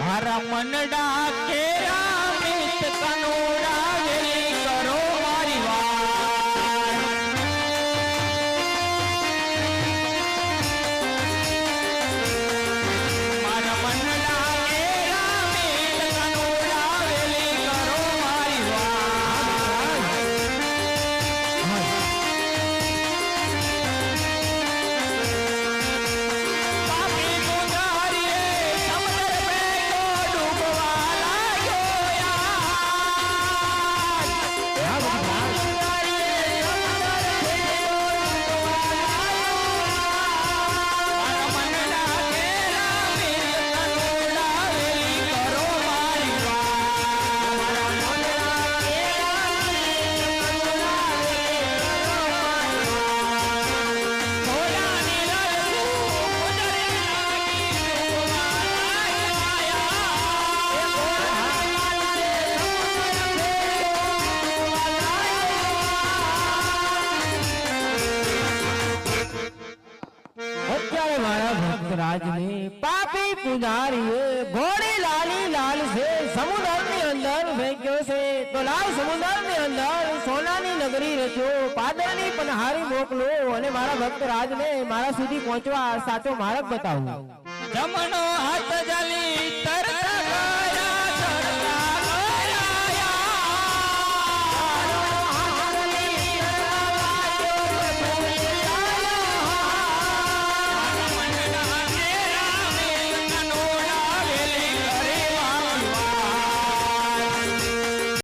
મારા મનડા કેરા મિત કનોડા વેલી કરો મારી વાત મારા મનડા કેરા મિત કનોડા વેલી કરો મારી રાજને પાપી પુજારીએ ઘોડી લાલી લાલ છે સમુદ્રની અંદર ફેંક્યો છે તો લાવ સમુદ્રની અંદર સોનાની નગરી રચ્યો પાદરની પનહારી મોકલો અને મારા ભક્ત રાજને મારા સુધી પહોંચવા સાચો માર્ગ બતાવો જમણો હાથ જલી તર